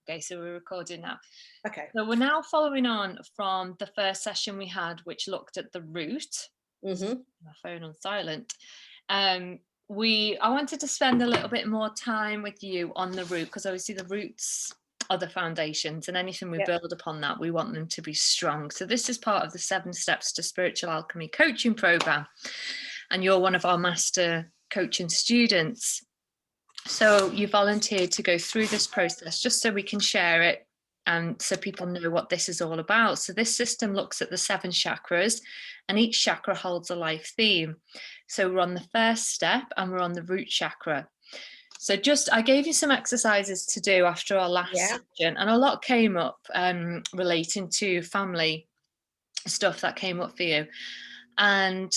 Okay, so we're recording now. Okay. So we're now following on from the first session we had, which looked at the root. Mm-hmm. My phone on silent. I wanted to spend a little bit more time with you on the root, because obviously the roots are the foundations, and anything we Yep. build upon that, we want them to be strong. So this is part of the 7 Steps to Spiritual Alchemy coaching program, and you're one of our master coaching students. So you volunteered to go through this process just so we can share it and so people know what this is all about. So this system looks at the 7 chakras, and each chakra holds a life theme. So we're on the first step and we're on the root chakra. So I gave you some exercises to do after our last session, and a lot came up relating to family stuff that came up for you. And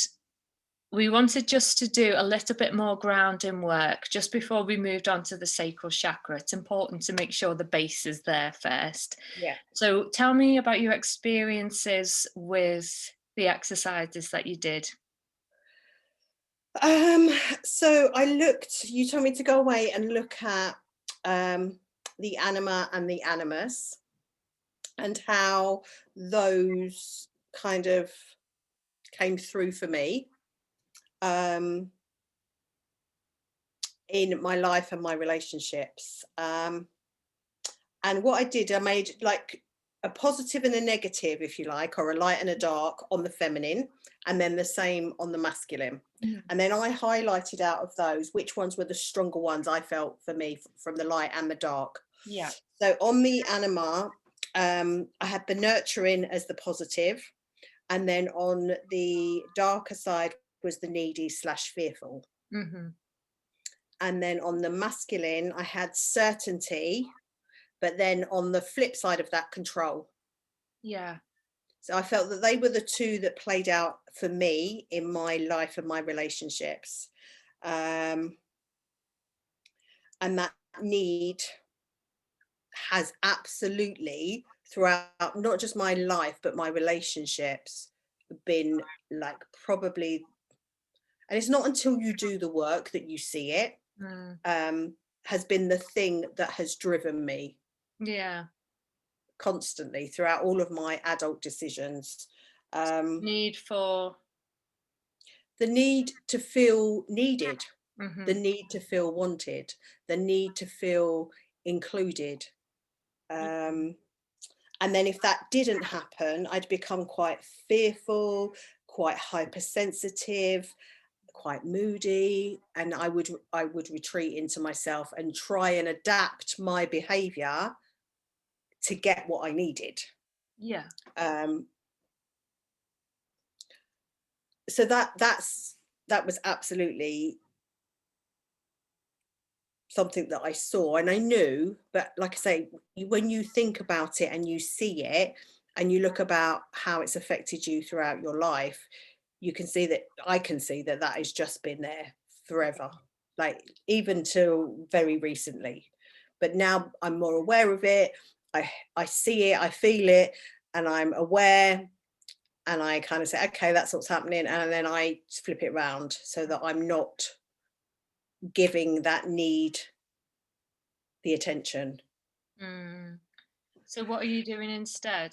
we wanted just to do a little bit more grounding work just before we moved on to the sacral chakra. It's important to make sure the base is there first. Yeah. So tell me about your experiences with the exercises that you did. So you told me to go away and look at the anima and the animus, and how those kind of came through for me in my life and my relationships. And what I did, I made like a positive and a negative, if you like, or a light and a dark on the feminine, and then the same on the masculine. And then I highlighted out of those which ones were the stronger ones I felt for me, from the light and the dark. Yeah. So on the anima, I had the nurturing as the positive, and then on the darker side was the needy / fearful. Mm-hmm. And then on the masculine, I had certainty, but then on the flip side of that, control. Yeah. So I felt that they were the two that played out for me in my life and my relationships. And that need has absolutely, throughout not just my life, but my relationships, been like probably, and it's not until you do the work that you see it, has been the thing that has driven me. Yeah. Constantly throughout all of my adult decisions. Need for the need to feel needed, mm-hmm. the need to feel wanted, the need to feel included. And then if that didn't happen, I'd become quite fearful, quite hypersensitive, quite moody, and I would retreat into myself and try and adapt my behavior to get what I needed. Yeah. So that was absolutely something that I saw and I knew, but like I say, when you think about it and you see it and you look about how it's affected you throughout your life, you can see that I can see that has just been there forever, like even till very recently. But now I'm more aware of it. I see it, I feel it, and I'm aware. And I kind of say, okay, that's what's happening. And then I flip it around so that I'm not giving that need the attention. So what are you doing instead?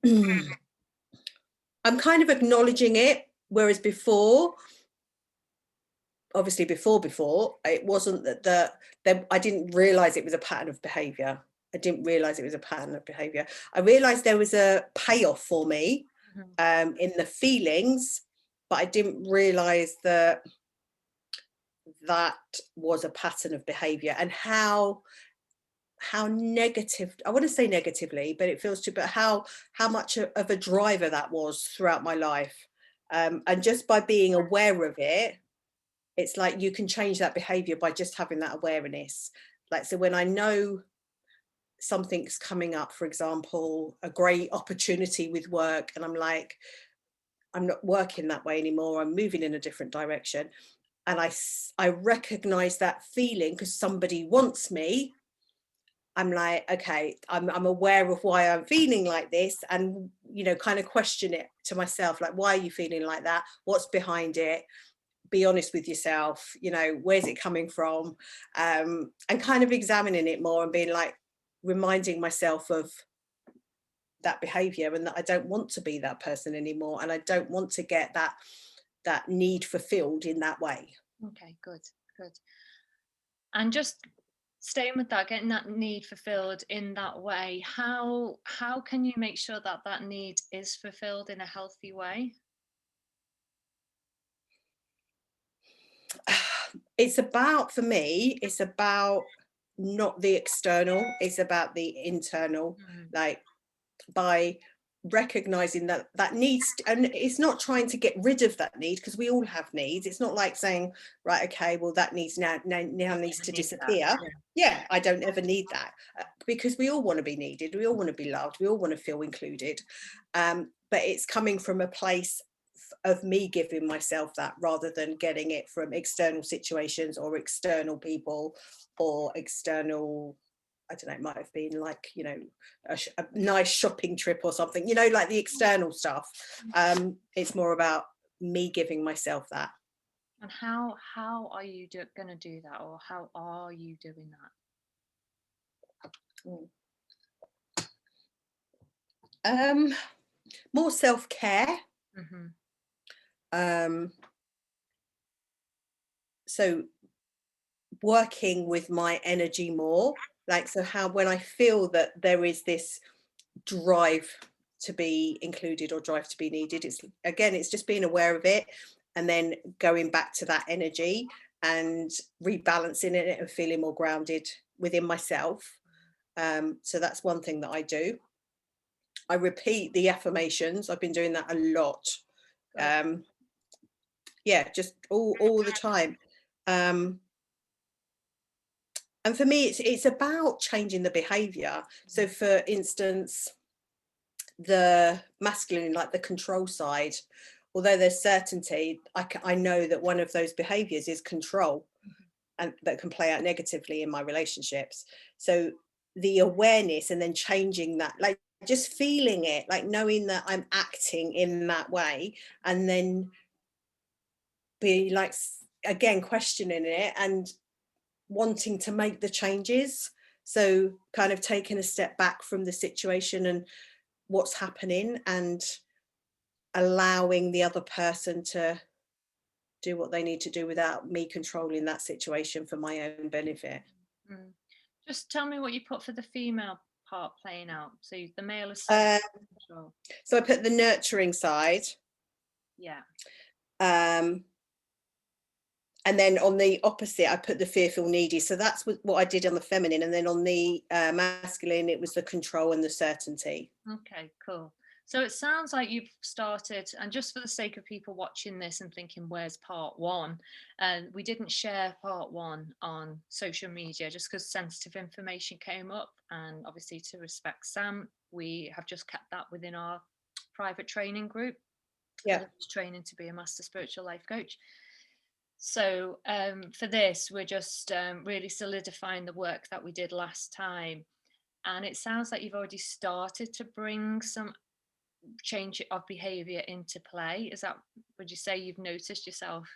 I'm kind of acknowledging it. Whereas before, obviously before, it wasn't that I didn't realize it was a pattern of behavior. I didn't realize it was a pattern of behavior. I realized there was a payoff for me in the feelings, but I didn't realize that was a pattern of behavior, and how negative, I want to say negatively, but it feels to, but how much of a driver that was throughout my life. And just by being aware of it, it's like you can change that behavior by just having that awareness. Like, so when I know something's coming up, for example, a great opportunity with work, and I'm like, I'm not working that way anymore, I'm moving in a different direction, and I recognize that feeling because somebody wants me, I'm like, okay, I'm aware of why I'm feeling like this, and, you know, kind of question it to myself, like, why are you feeling like that? What's behind it? be honest with yourself, you know, where's it coming from, and kind of examining it more and being like, reminding myself of that behavior and that I don't want to be that person anymore, and I don't want to get that need fulfilled in that way. Okay, good. And just staying with that, getting that need fulfilled in that way, how can you make sure that that need is fulfilled in a healthy way? It's about, for me, it's about not the external, it's about the internal. Like, by recognizing that needs, and it's not trying to get rid of that need, because we all have needs. It's not like saying, right, okay, well, that needs now needs to disappear. Yeah, I don't ever need that, because we all want to be needed, we all want to be loved, we all want to feel included, but it's coming from a place of me giving myself that, rather than getting it from external situations or external people or external, I don't know, it might have been like, you know, a nice shopping trip or something, you know, like the external stuff. It's more about me giving myself that. And how are you going to do that, or how are you doing that? More self-care. So working with my energy more, like, so how, when I feel that there is this drive to be included or drive to be needed, it's just being aware of it, and then going back to that energy and rebalancing it and feeling more grounded within myself. So that's one thing that I do. I repeat the affirmations. I've been doing that a lot. Yeah, just all the time. And for me, it's about changing the behavior. So for instance, the masculine, like the control side, although there's certainty, I know that one of those behaviors is control, and that can play out negatively in my relationships. So the awareness, and then changing that, like just feeling it, like knowing that I'm acting in that way, and then be like, again, questioning it and wanting to make the changes. So kind of taking a step back from the situation and what's happening, and allowing the other person to do what they need to do without me controlling that situation for my own benefit. Just tell me what you put for the female part playing out. So the male is control. So I put the nurturing side. Yeah. And then on the opposite, I put the fearful, needy. So that's what I did on the feminine. And then on the masculine, it was the control and the certainty. Okay, cool. So it sounds like you've started, and just for the sake of people watching this and thinking, where's part one? We didn't share part one on social media just because sensitive information came up. And obviously, to respect Sam, we have just kept that within our private training group. Yeah. Training to be a master spiritual life coach. So for this, we're just really solidifying the work that we did last time. And it sounds like you've already started to bring some change of behavior into play. Is that, would you say you've noticed yourself?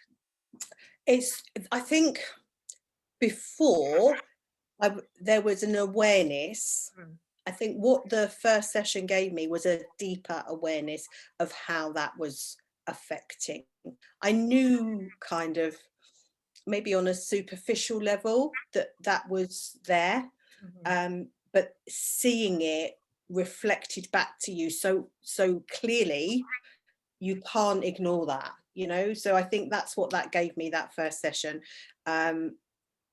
I think before there was an awareness. I think what the first session gave me was a deeper awareness of how that was affecting. I knew kind of maybe on a superficial level that was there, but seeing it reflected back to you so clearly, you can't ignore that, you know. So I think that's what that gave me, that first session.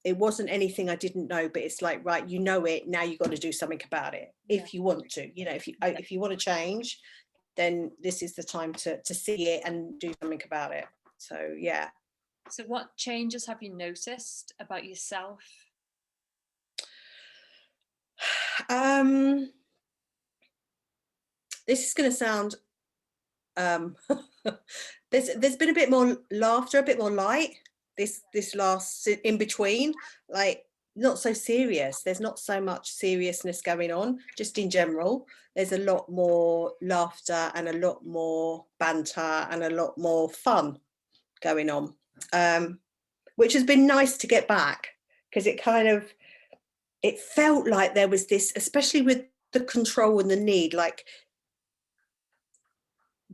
It wasn't anything I didn't know, but it's like, right, you know it, now you've got to do something about it. If you want to, you know, if you want to change, then this is the time to see it and do something about it. So yeah. So what changes have you noticed about yourself? This is going to sound there's been a bit more laughter, a bit more light this last in between, like not so serious. There's not so much seriousness going on, just in general. There's a lot more laughter and a lot more banter and a lot more fun going on. which has been nice to get back, because it felt like there was this, especially with the control and the need, like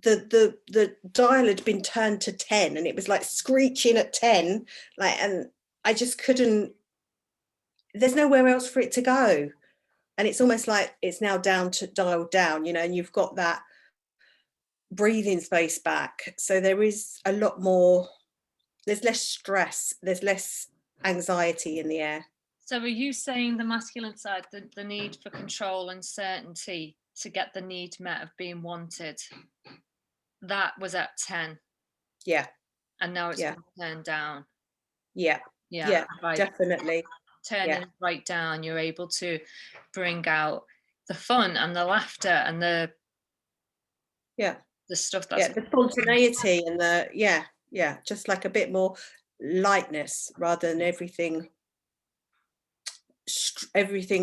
the dial had been turned to 10 and it was like screeching at 10, like, and I just couldn't, there's nowhere else for it to go. And it's almost like it's now down to dialed down, and you've got that breathing space back. So there is a lot more, there's less stress, there's less anxiety in the air. So are you saying the masculine side, the need for control and certainty to get the need met of being wanted, that was at 10? Yeah. And now it's been turned down? Yeah. Right. Definitely. Turning right down, you're able to bring out the fun and the laughter and the stuff that's the spontaneity and the just like a bit more lightness, rather than everything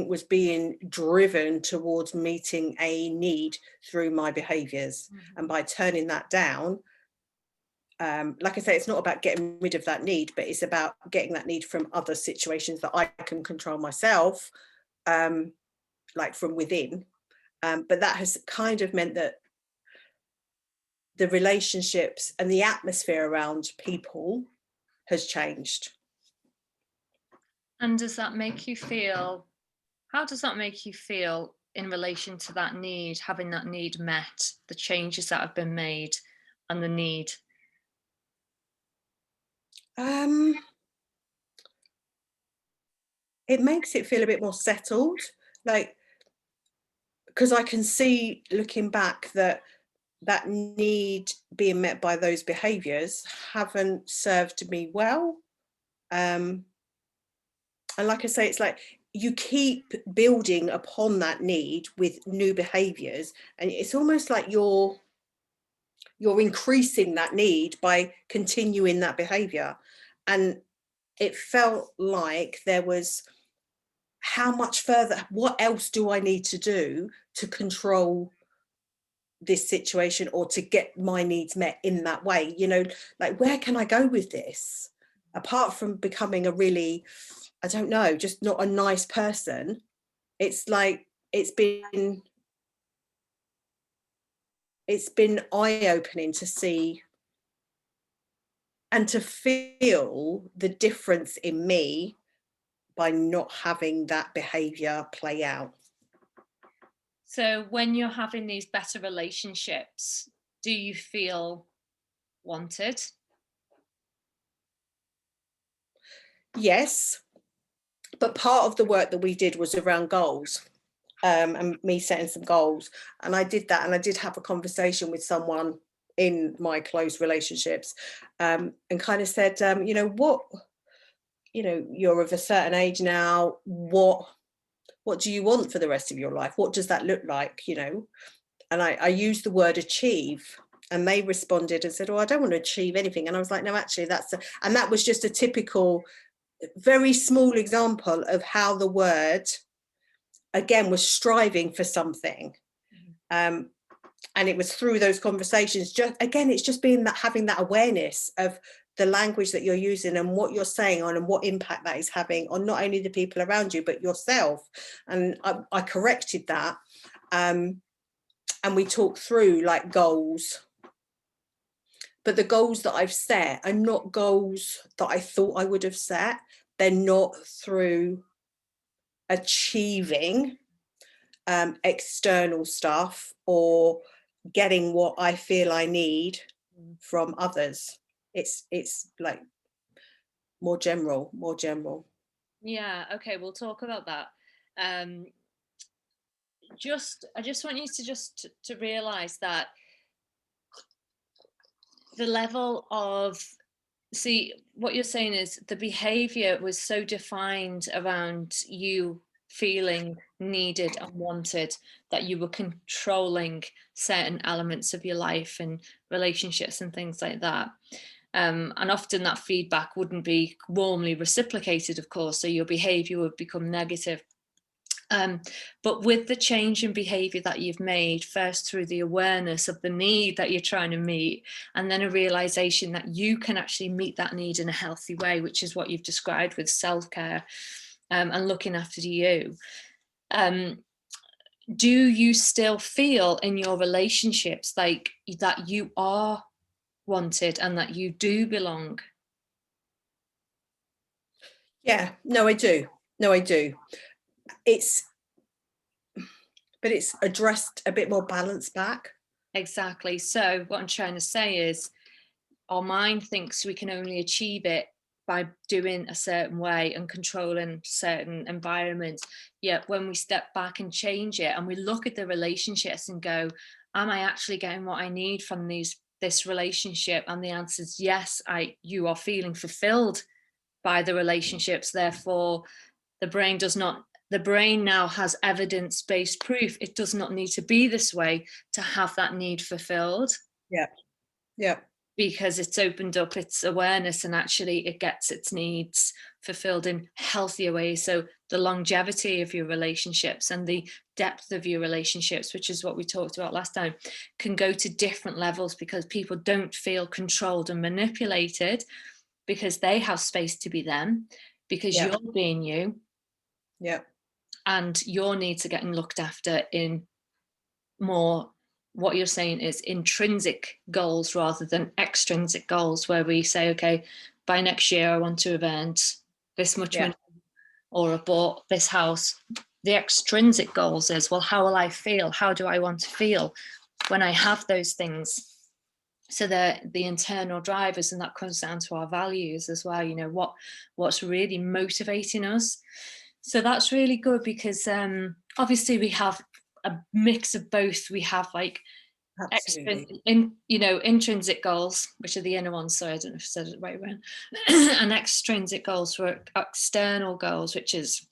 was being driven towards meeting a need through my behaviors. And by turning that down, like I say, it's not about getting rid of that need, but it's about getting that need from other situations that I can control myself, like from within. But that has kind of meant that the relationships and the atmosphere around people has changed. And does that make you feel, how does that make you feel in relation to that need, having that need met, the changes that have been made and the need? It makes it feel a bit more settled, like, because I can see, looking back, that need being met by those behaviors haven't served me well. And like I say, it's like you keep building upon that need with new behaviors, and it's almost like you're increasing that need by continuing that behavior. And it felt like there was, how much further, what else do I need to do to control this situation or to get my needs met in that way? Like, where can I go with this apart from becoming a really, I don't know, just not a nice person? It's like it's been eye-opening to see and to feel the difference in me by not having that behavior play out. So when you're having these better relationships, do you feel wanted? Yes, but part of the work that we did was around goals, and me setting some goals. And I did that, and I did have a conversation with someone in my close relationships, and kind of said, you're of a certain age now. What do you want for the rest of your life? What does that look like? And I used the word achieve, and they responded and said, "Oh, I don't want to achieve anything." And I was like, "No, actually, and that was just a typical, very small example of how the word, again, was striving for something. And it was through those conversations, it's just being that, having that awareness of the language that you're using and what you're saying on, and what impact that is having on not only the people around you, but yourself. And I corrected that. And we talked through like goals. But the goals that I've set are not goals that I thought I would have set. They're not through achieving external stuff or getting what I feel I need from others. It's like more general. Yeah, okay, we'll talk about that. I just want you to realize that the level of, see, what you're saying is the behavior was so defined around you feeling needed and wanted that you were controlling certain elements of your life and relationships and things like that. And often that feedback wouldn't be warmly reciprocated, of course, so your behavior would become negative. But with the change in behavior that you've made, first through the awareness of the need that you're trying to meet, and then a realization that you can actually meet that need in a healthy way, which is what you've described with self-care, and looking after you. Do you still feel in your relationships like that you are wanted and that you do belong? Yeah, no, I do. No, I do. But it's addressed a bit more balanced back. Exactly. So what I'm trying to say is our mind thinks we can only achieve it by doing a certain way and controlling certain environments. Yet when we step back and change it and we look at the relationships and go, am I actually getting what I need from this relationship? And the answer is yes, you are feeling fulfilled by the relationships. Therefore, the brain now has evidence-based proof it does not need to be this way to have that need fulfilled. Yeah. Yeah. Because it's opened up its awareness and actually it gets its needs fulfilled in healthier ways. So the longevity of your relationships and the depth of your relationships, which is what we talked about last time, can go to different levels because people don't feel controlled and manipulated, because they have space to be them, because Yeah. you're being you, Yeah. and your needs are getting looked after in more, what you're saying is intrinsic goals rather than extrinsic goals, where we say, okay, by next year I want to have earned this much Yeah. money or have bought this house. The extrinsic goals is, well, how will I feel? How do I want to feel when I have those things? So they're the internal drivers, and that comes down to our values as well. You know, what's really motivating us. So that's really good because obviously we have a mix of both. We have like Absolutely. intrinsic goals, which are the inner ones. Sorry, I don't know if I said it right around. And extrinsic goals for external goals, which is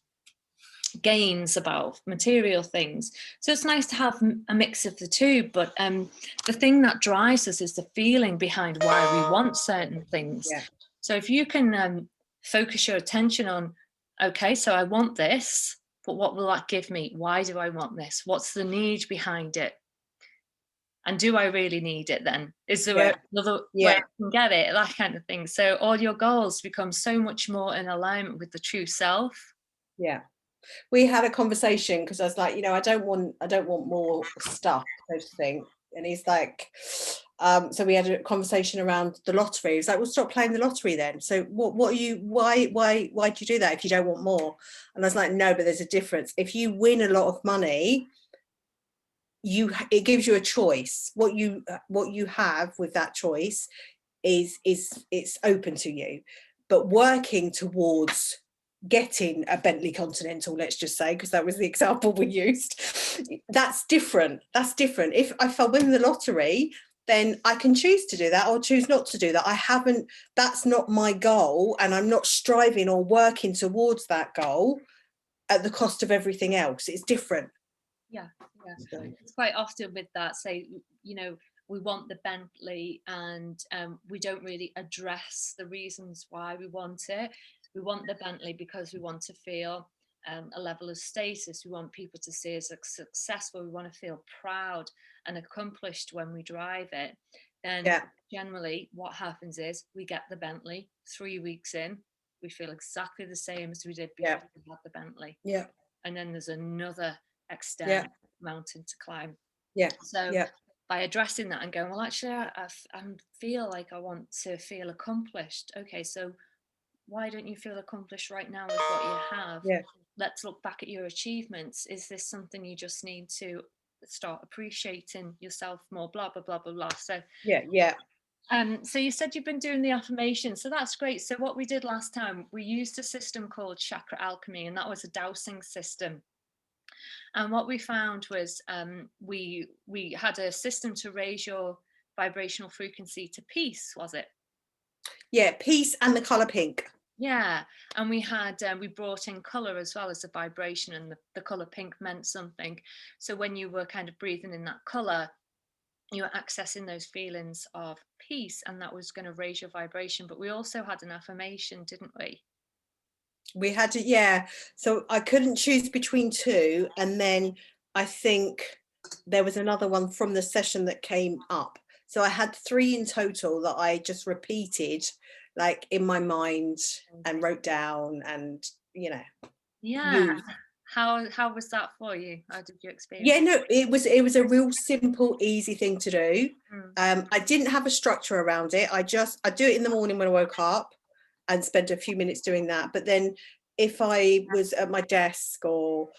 gains about material things. So it's nice to have a mix of the two, but the thing that drives us is the feeling behind why we want certain things. Yeah. So if you can focus your attention on, okay, so I want this, but what will that give me? Why do I want this? What's the need behind it? And do I really need it then? Is there another way Yeah. I can get it? That kind of thing. So all your goals become so much more in alignment with the true self. Yeah. We had a conversation because I was like, I don't want more stuff, so to think. And he's like, so we had a conversation around the lottery. He's like, well, stop playing the lottery then. So what are you, why do you do that if you don't want more? And I was like, no, but there's a difference. If you win a lot of money, it gives you a choice. What you have with that choice is it's open to you. But working towards getting a Bentley Continental, let's just say, because that was the example we used, that's different. If I win the lottery, then I can choose to do that or choose not to do that. That's not my goal, and I'm not striving or working towards that goal at the cost of everything else. It's different. Yeah. It's quite often with that, say, we want the Bentley and we don't really address the reasons why we want it. We want the Bentley because we want to feel a level of status. We want people to see us as successful. We want to feel proud and accomplished when we drive it. Then generally what happens is we get the Bentley, 3 weeks in, we feel exactly the same as we did before we had the Bentley. Yeah. And then there's another external mountain to climb. So by addressing that and going, well, actually, I feel like I want to feel accomplished. Okay, so why don't you feel accomplished right now with what you have? Let's look back at your achievements. Is this something you just need to start appreciating yourself more? Blah blah blah blah blah. So so you said you've been doing the affirmation, so that's great. So what we did last time, we used a system called Chakra Alchemy, and that was a dowsing system. And what we found was we had a system to raise your vibrational frequency to peace, was it? Yeah, peace and the color pink. Yeah, and we had we brought in color as well as a vibration, and the color pink meant something. So when you were kind of breathing in that color, you were accessing those feelings of peace, and that was going to raise your vibration. But we also had an affirmation, didn't we? We had to, yeah. So I couldn't choose between two, and then I think there was another one from the session that came up. So I had three in total that I just repeated, like in my mind, and wrote down, and Yeah. used. How was that for you? How did you experience? Yeah, no, it was a real simple, easy thing to do. Mm. I didn't have a structure around it. I do it in the morning when I woke up and spend a few minutes doing that. But then if I was at my desk, or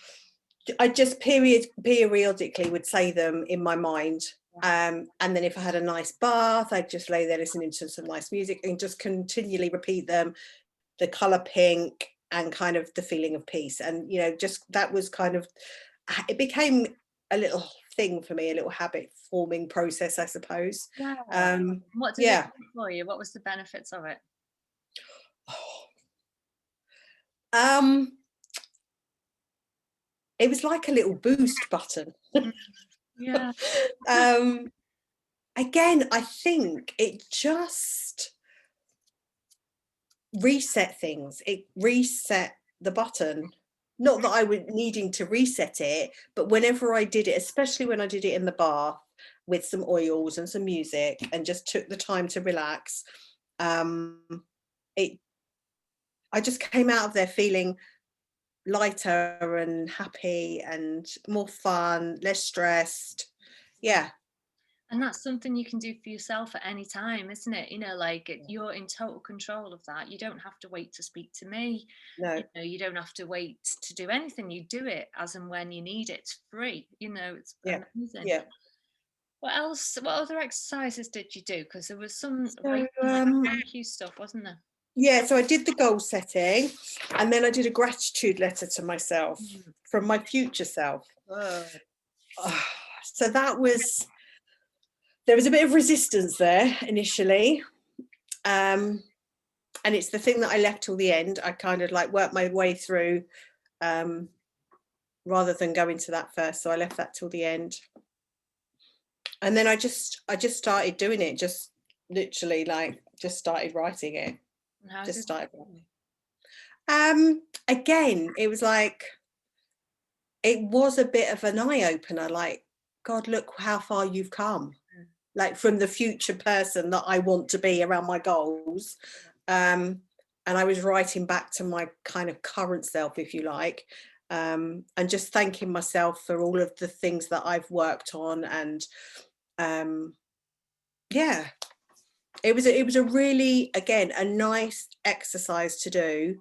I just periodically would say them in my mind. And then if I had a nice bath, I'd just lay there listening to some nice music and just continually repeat them, the color pink and kind of the feeling of peace. And just that was kind of, it became a little thing for me, a little habit forming process, I suppose. Yeah. What did it Yeah. do for you? What was the benefits of it? um it was like a little boost button. Mm. Yeah. Again, I think it just reset things. It reset the button. Not that I was needing to reset it, but whenever I did it, especially when I did it in the bath with some oils and some music and just took the time to relax, it I just came out of there feeling lighter and happy and more fun, less stressed. Yeah. And that's something you can do for yourself at any time, isn't it? You're in total control of that. You don't have to wait to speak to me. No. You don't have to wait to do anything. You do it as and when you need it. It's free. It's Yeah. amazing. Yeah. What else? What other exercises did you do? Because there was some So thank you stuff, wasn't there? yeah, so I did the goal setting, and then I did a gratitude letter to myself from my future self. Good. So there was a bit of resistance there initially. And it's the thing that I left till the end. I kind of like worked my way through, rather than go into that first. So I left that till the end. And then I just started doing it, just literally just started writing it. And how Just did started. it Again, it was it was a bit of an eye-opener, like, God, look how far you've come. Like from the future person that I want to be around my goals. And I was writing back to my kind of current self, if you like, and just thanking myself for all of the things that I've worked on. And yeah, it was a really, again, a nice exercise to do,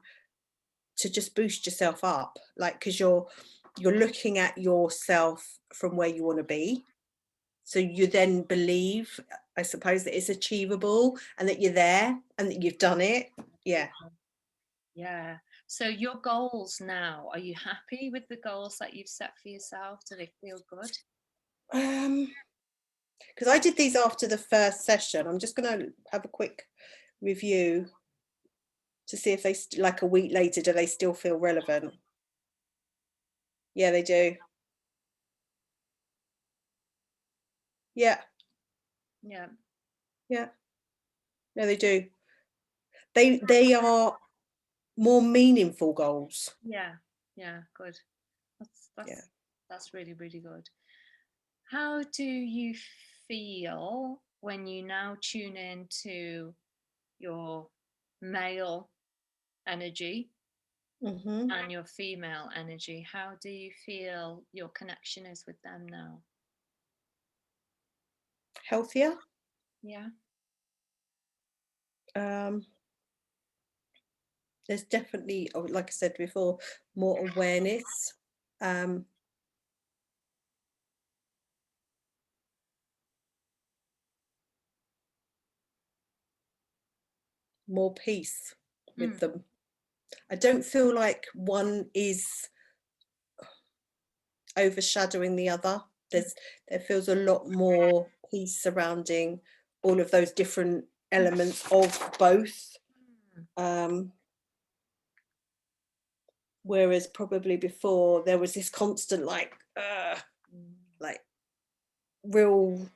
to just boost yourself up, like, because you're looking at yourself from where you want to be. So you then believe, I suppose, that it's achievable and that you're there and that you've done it. Yeah. Yeah. So your goals now, are you happy with the goals that you've set for yourself? Do they feel good? Because I did these after the first session. I'm just going to have a quick review to see if they, like a week later, do they still feel relevant? Yeah, they do. Yeah. Yeah. Yeah. No, they do. They are more meaningful goals. Yeah. Yeah. Good. That's Yeah. that's that's really, really good. How do you feel when you now tune into your male energy Hmm. and your female energy? How do you feel your connection is with them now? Healthier. Yeah. Um, there's definitely, like I said before, more awareness. Um, more peace with Mm. them. I don't feel like one is overshadowing the other. There feels a lot more peace surrounding all of those different elements of both. Um, whereas probably before there was this constant like real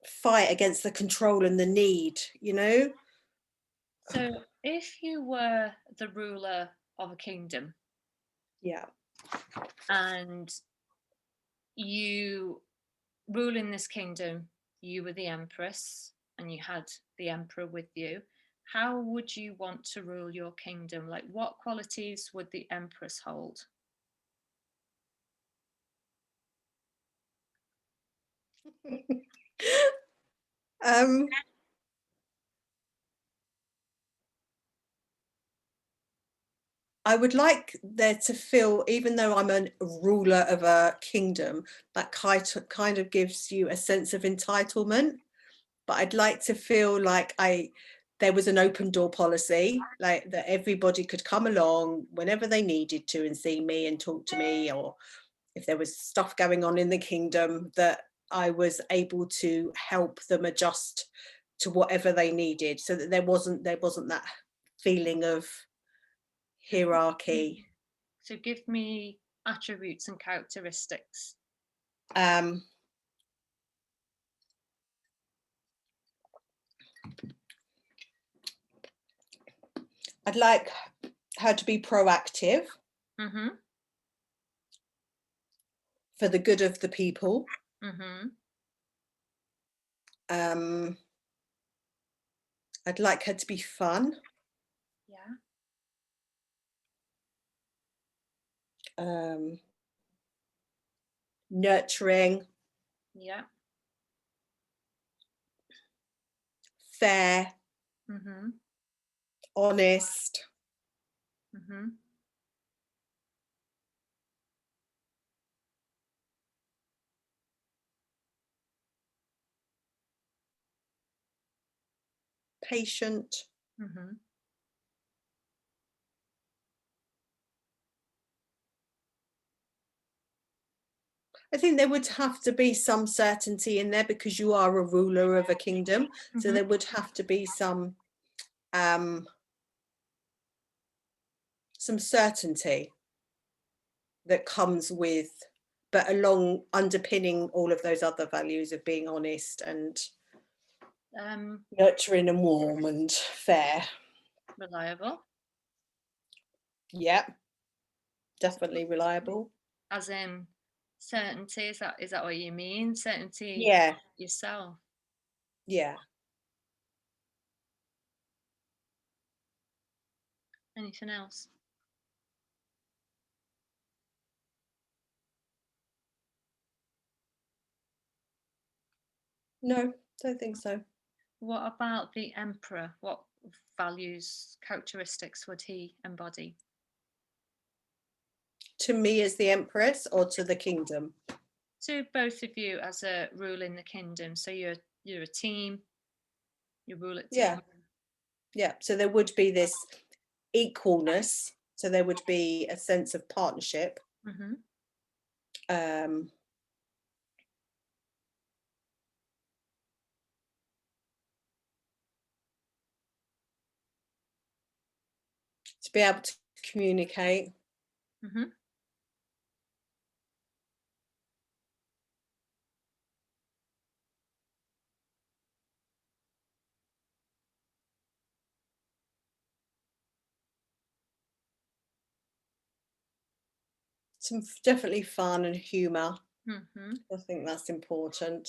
fight against the control and the need. So If you were the ruler of a kingdom, Yeah. and you rule in this kingdom, you were the empress and you had the emperor with you, how would you want to rule your kingdom? Like, what qualities would the empress hold? um I would like there to feel, even though I'm a ruler of a kingdom, that kind of gives you a sense of entitlement. But I'd like to feel like there was an open door policy, like that everybody could come along whenever they needed to and see me and talk to me, or if there was stuff going on in the kingdom, that I was able to help them adjust to whatever they needed, so that there wasn't that feeling of hierarchy. So give me attributes and characteristics. Um, I'd like her to be proactive Mm-hmm. for the good of the people. Mm-hmm. I'd like her to be fun. Yeah. Nurturing, Yeah. fair, Mm-hmm. honest, Mm-hmm. patient. Mm-hmm. I think there would have to be some certainty in there, because you are a ruler of a kingdom. So Mm-hmm. there would have to be some certainty that comes with, but along underpinning all of those other values of being honest and nurturing and warm and fair. Reliable. Yeah, definitely reliable. As in certainty, is that what you mean? Certainty Yeah, yourself. yeah. Anything else? No, don't think so. What about the emperor? What values, characteristics would he embody? To me as the empress, or to the kingdom? To both of you as a rule in the kingdom. So you're a team, you rule it Yeah, together. yeah. So there would be this equalness. So there would be a sense of partnership. Mm-hmm. To be able to communicate. Mm-hmm. Some definitely fun and humour. Mm-hmm. I think that's important.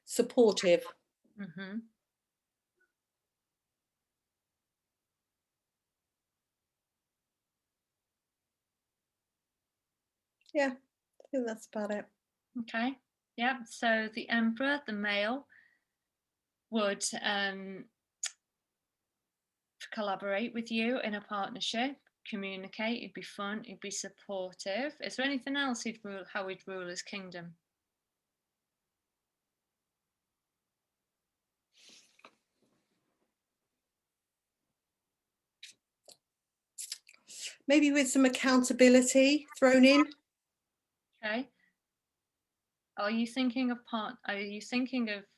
Supportive. Mm-hmm. Yeah, I think that's about it. Okay. Yeah. So the emperor, the male, would collaborate with you in a partnership, communicate, it'd be fun, it'd be supportive. Is there anything else he'd rule, how he'd rule his kingdom? Maybe with some accountability thrown in. Okay. Are you thinking of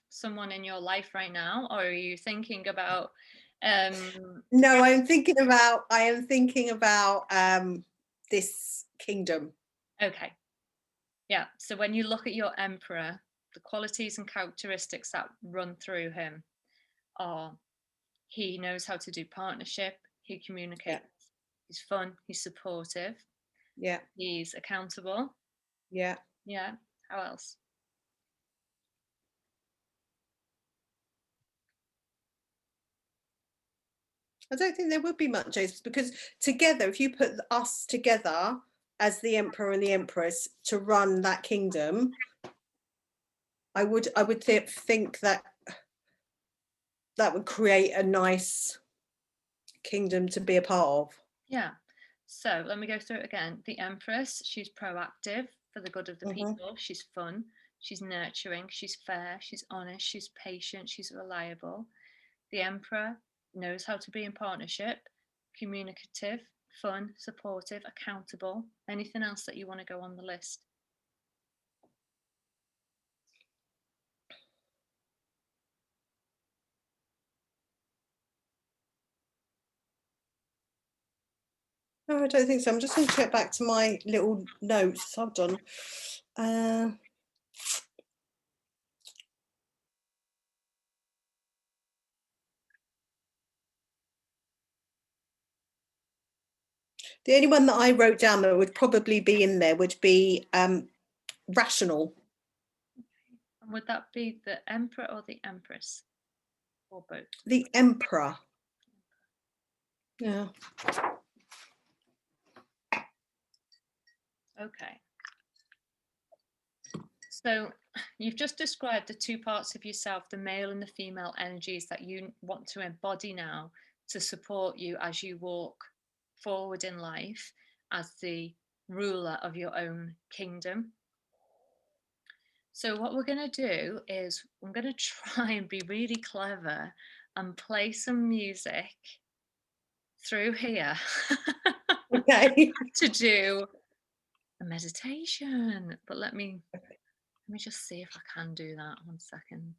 someone in your life right now, or are you thinking about No, I am thinking about this kingdom. Okay. Yeah. So when you look at your emperor, the qualities and characteristics that run through him are he knows how to do partnership, he communicates, he's fun, he's supportive, Yeah. he's accountable. Yeah. Yeah. How else? I don't think there would be much else, because together, if you put us together as the emperor and the empress to run that kingdom, I would think that that would create a nice kingdom to be a part of. Yeah. So let me go through it again. The empress, she's proactive for the good of the people. She's fun. She's nurturing. She's fair. She's honest. She's patient. She's reliable. The emperor knows how to be in partnership, communicative, fun, supportive, accountable. Anything else that you want to go on the list? No, I don't think so. I'm just going to get back to my little notes. Hold on. The only one that I wrote down that would probably be in there would be rational. And would that be the emperor or the empress? Or both? The emperor. Yeah. Okay. So you've just described the two parts of yourself, the male and the female energies that you want to embody now to support you as you walk forward in life as the ruler of your own kingdom. So what we're going to do is I'm going to try and be really clever and play some music through here Okay. to do a meditation. But let me just see if I can do that. 1 second.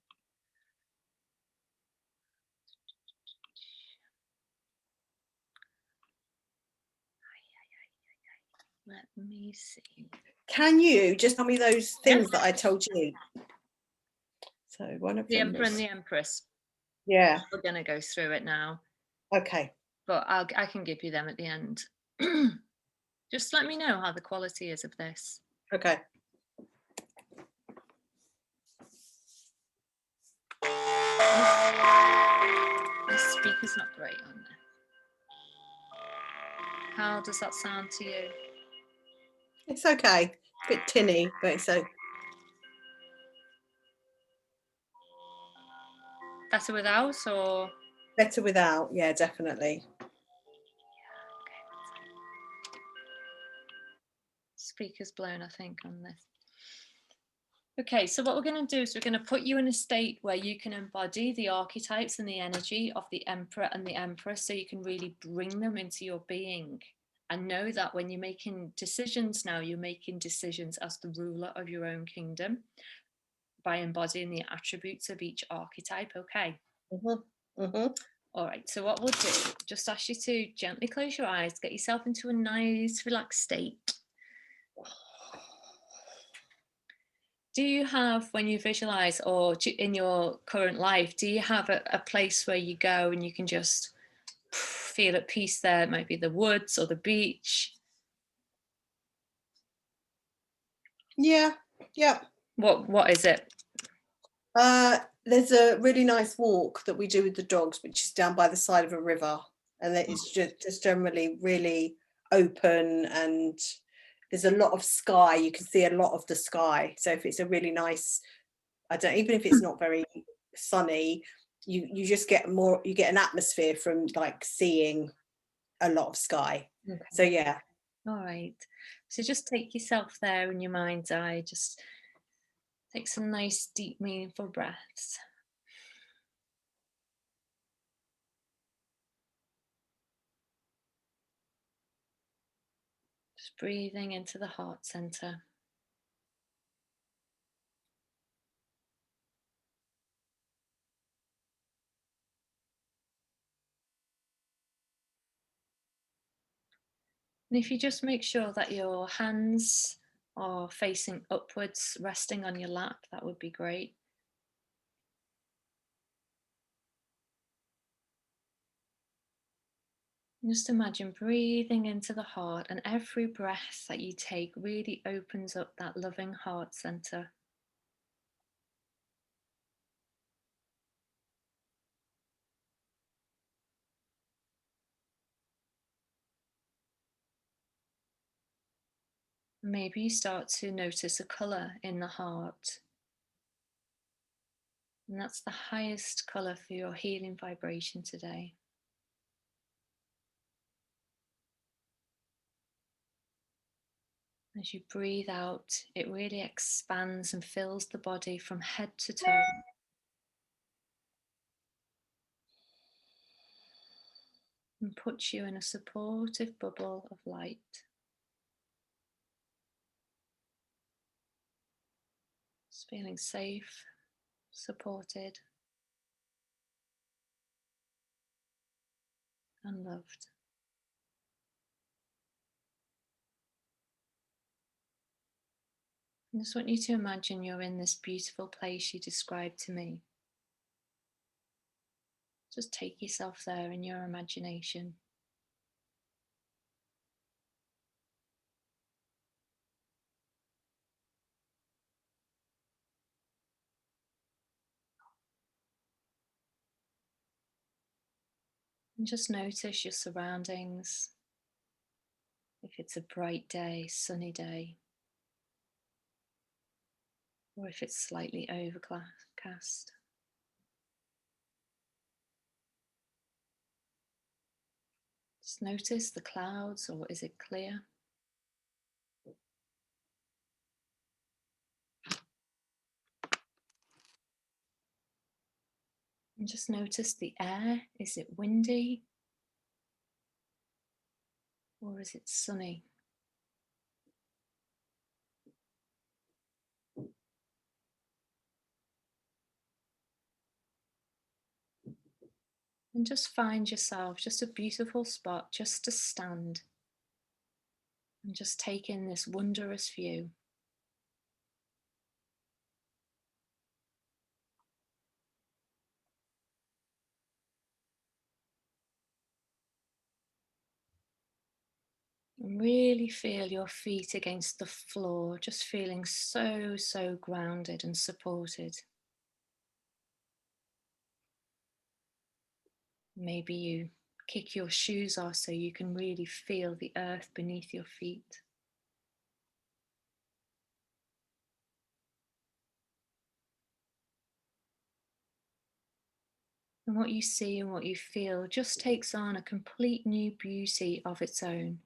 Let me see. Can you just tell me those things that I told you? So one of The them Emperor was... and the Empress. Yeah. We're going to go through it now. Okay. But I can give you them at the end. Just let me know how the quality is of this. Okay. The speaker's not great on there. How does that sound to you? It's okay. A bit tinny, but it's so... Better without or? Better without. Yeah, definitely. Speaker's blown, I think, on this. Okay, so what we're going to do is we're going to put you in a state where you can embody the archetypes and the energy of the Emperor and the Empress, so you can really bring them into your being. And know that when you're making decisions now, you're making decisions as the ruler of your own kingdom by embodying the attributes of each archetype. Okay. All right, so what we'll do, just ask you to gently close your eyes, get yourself into a nice relaxed state. Do you have, when you visualize or in your current life, do you have a place where you go and you can just feel at peace there? It might be the woods or the beach. Yeah. Yeah. What is it? There's a really nice walk that we do with the dogs, which is down by the side of a river, and it's just generally really open, and there's a lot of sky. You can see a lot of the sky. So if it's a really nice, even if it's not very sunny, you just get more, you get an atmosphere from like seeing a lot of sky. Okay. So yeah. All right. So just take yourself there in your mind's eye. Just take some nice, deep, meaningful breaths. Just breathing into the heart center. And if you just make sure that your hands are facing upwards, resting on your lap, that would be great. Just imagine breathing into the heart, and every breath that you take really opens up that loving heart center. Maybe you start to notice a color in the heart. And that's the highest color for your healing vibration today. As you breathe out, it really expands and fills the body from head to toe. And puts you in a supportive bubble of light. Just feeling safe, supported, and loved. I just want you to imagine you're in this beautiful place you described to me. Just take yourself there in your imagination. And just notice your surroundings. If it's a bright day, sunny day, or if it's slightly overcast. Just notice the clouds, or is it clear? And just notice the air. Is it windy? Or is it sunny? And just find yourself just a beautiful spot just to stand and just take in this wondrous view. And really feel your feet against the floor, just feeling so grounded and supported. Maybe you kick your shoes off so you can really feel the earth beneath your feet. And what you see and what you feel just takes on a complete new beauty of its own.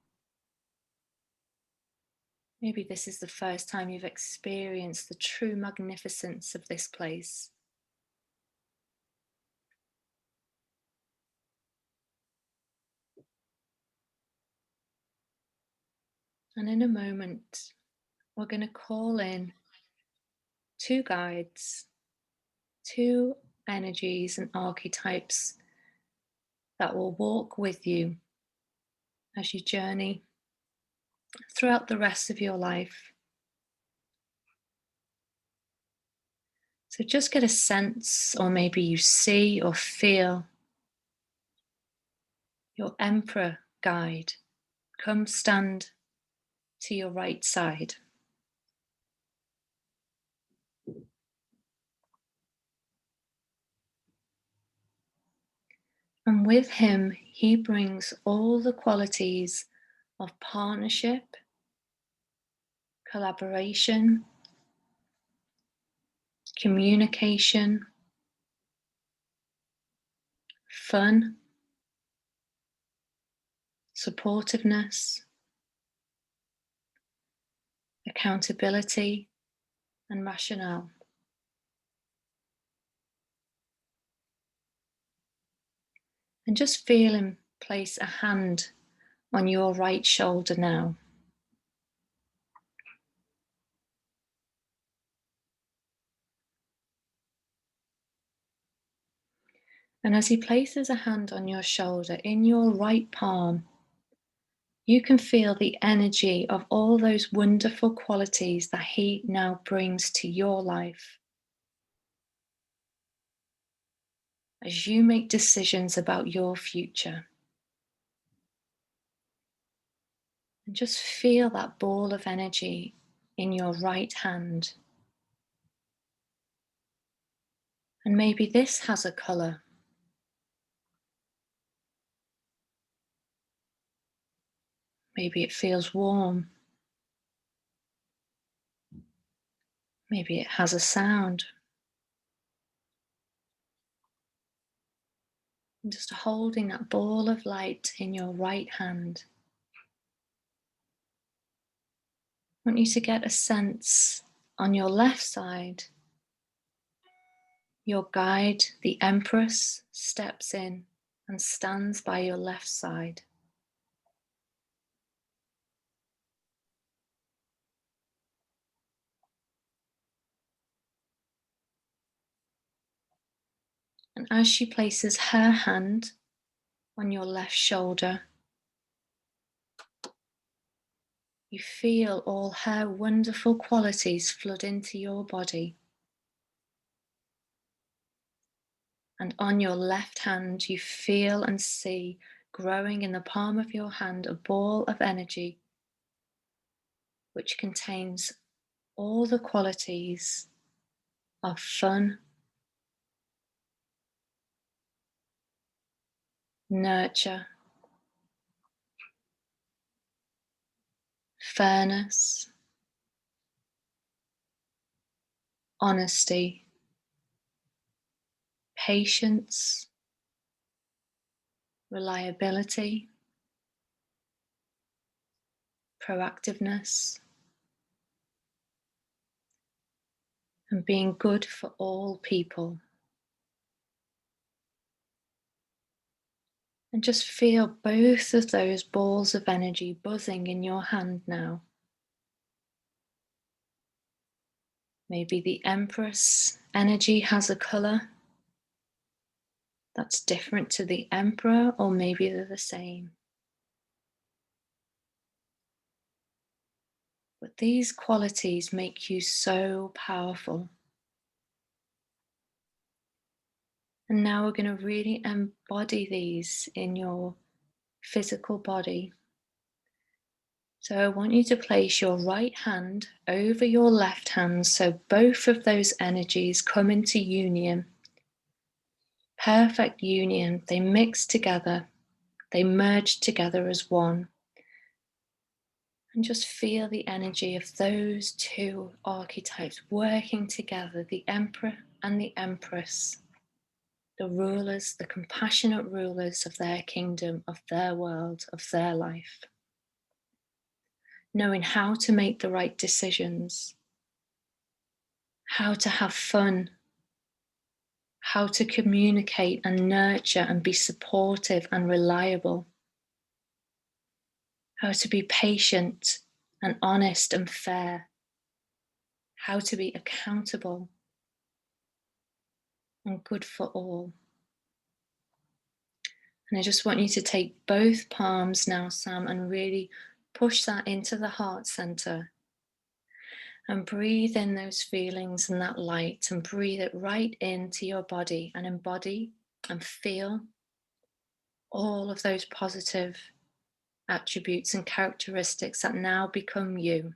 Maybe this is the first time you've experienced the true magnificence of this place. And in a moment, we're going to call in two guides, two energies and archetypes that will walk with you as you journey throughout the rest of your life. So just get a sense, or maybe you see or feel your Emperor guide come stand to your right side. And with him, he brings all the qualities of partnership, collaboration, communication, fun, supportiveness, accountability, and rationale. And just feel him place a hand on your right shoulder now. And as he places a hand on your shoulder, in your right palm, you can feel the energy of all those wonderful qualities that he now brings to your life. As you make decisions about your future. And just feel that ball of energy in your right hand. And maybe this has a colour. Maybe it feels warm. Maybe it has a sound. And just holding that ball of light in your right hand. I want you to get a sense on your left side. Your guide, the Empress, steps in and stands by your left side. And as she places her hand on your left shoulder, you feel all her wonderful qualities flood into your body. And on your left hand, you feel and see growing in the palm of your hand a ball of energy which contains all the qualities of fun, nurture, fairness, honesty, patience, reliability, proactiveness, and being good for all people. And just feel both of those balls of energy buzzing in your hand now. Maybe the Empress energy has a colour that's different to the Emperor, or maybe they're the same. But these qualities make you so powerful. And now we're going to really embody these in your physical body. So I want you to place your right hand over your left hand so both of those energies come into union. Perfect union. They mix together. They merge together as one. And just feel the energy of those two archetypes working together, the Emperor and the Empress, the rulers, the compassionate rulers of their kingdom, of their world, of their life. Knowing how to make the right decisions, how to have fun, how to communicate and nurture and be supportive and reliable, how to be patient and honest and fair, how to be accountable and good for all. And I just want you to take both palms now, Sam, and really push that into the heart center. And breathe in those feelings and that light, and breathe it right into your body, and embody and feel all of those positive attributes and characteristics that now become you.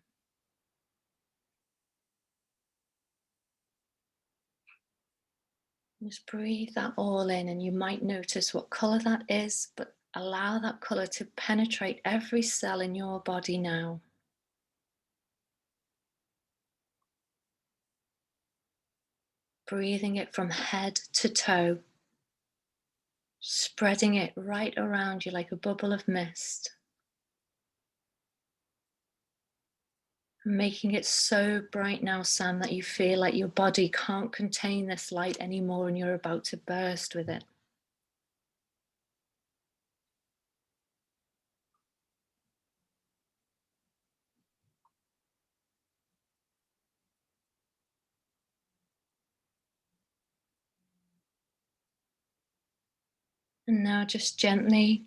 Just breathe that all in, and you might notice what color that is, but allow that color to penetrate every cell in your body now. Breathing it from head to toe, spreading it right around you like a bubble of mist. Making it so bright now, Sam, that you feel like your body can't contain this light anymore and you're about to burst with it. And now just gently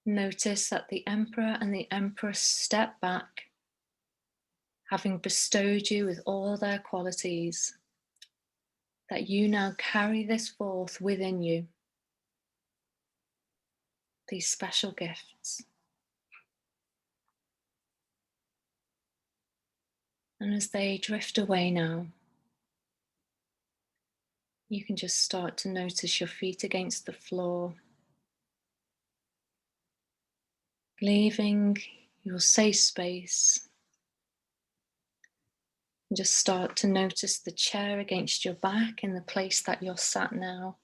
Notice that the Emperor and the Empress step back, having bestowed you with all their qualities, that you now carry this forth within you, these special gifts. And as they drift away now, you can just start to notice your feet against the floor, leaving your safe space. And just start to notice the chair against your back in the place that you're sat now.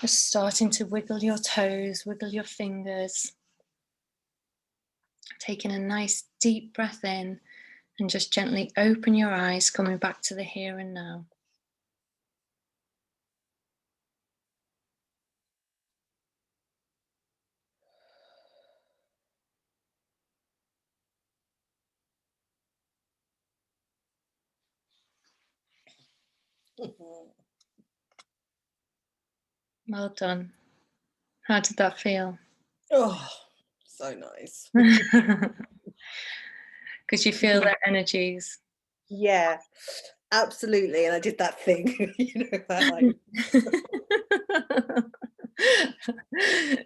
Just starting to wiggle your toes, wiggle your fingers. Taking a nice deep breath in and just gently open your eyes, coming back to the here and now. Well done. How did that feel? Oh, so nice. Could you feel their energies? Yeah, absolutely. And I did that thing, that like.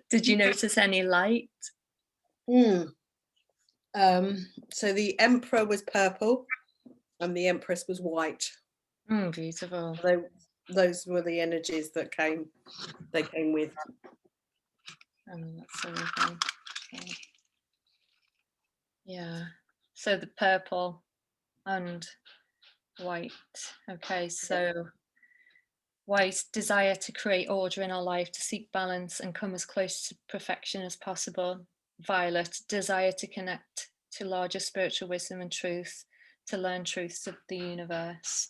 Did you notice any light? So the Emperor was purple and the Empress was white. Beautiful. Those were the energies that came with. That's so lovely. Okay. Yeah. So the purple and white. Okay, so white, desire to create order in our life, to seek balance and come as close to perfection as possible. Violet, desire to connect to larger spiritual wisdom and truth, to learn truths of the universe.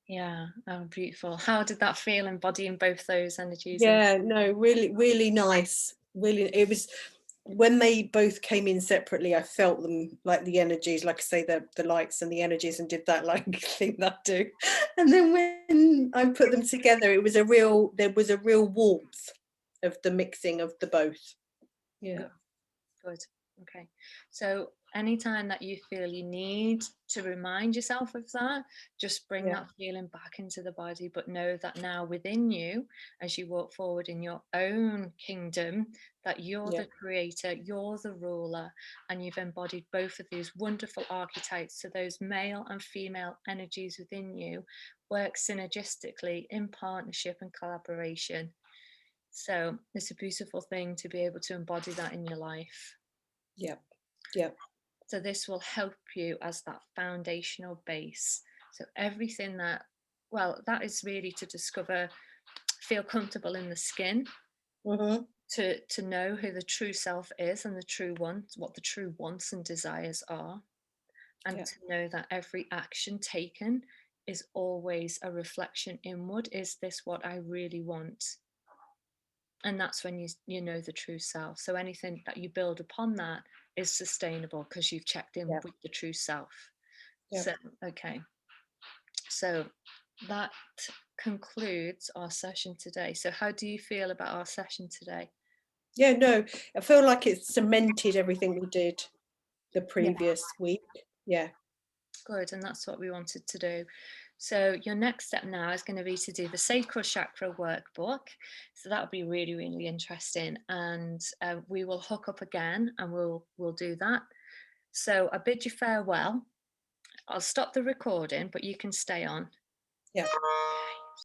Yeah, oh, beautiful. How did that feel embodying both those energies? Yeah, no, really, really nice. Really, it was when they both came in separately, I felt them, like the energies, like I say, the lights and the energies, and did that like thing that I do. And then when I put them together, there was a real warmth of the mixing of the both. Yeah. Good. Okay. So anytime that you feel you need to remind yourself of that, just bring Yeah. that feeling back into the body, but know that now within you, as you walk forward in your own kingdom, that you're Yeah. the creator, you're the ruler, and you've embodied both of these wonderful archetypes. So those male and female energies within you work synergistically in partnership and collaboration. So it's a beautiful thing to be able to embody that in your life. Yeah. Yeah. So this will help you as that foundational base. So everything that, well, that is really to discover, feel comfortable in the skin, Mm-hmm. to know who the true self is and the true wants, what the true wants and desires are, and Yeah. to know that every action taken is always a reflection inward. Is this what I really want? And that's when you know the true self. So anything that you build upon that is sustainable because you've checked in Yeah. with the true self. Yeah. So okay, so that concludes our session today. So how do you feel about our session today? Yeah, no, I feel like it's cemented everything we did the previous week. Yeah. Good, and that's what we wanted to do. So your next step now is going to be to do the Sacral Chakra workbook. So that'll be really, really interesting, and we will hook up again, and we'll do that. So I bid you farewell. I'll stop the recording, but you can stay on. Yeah.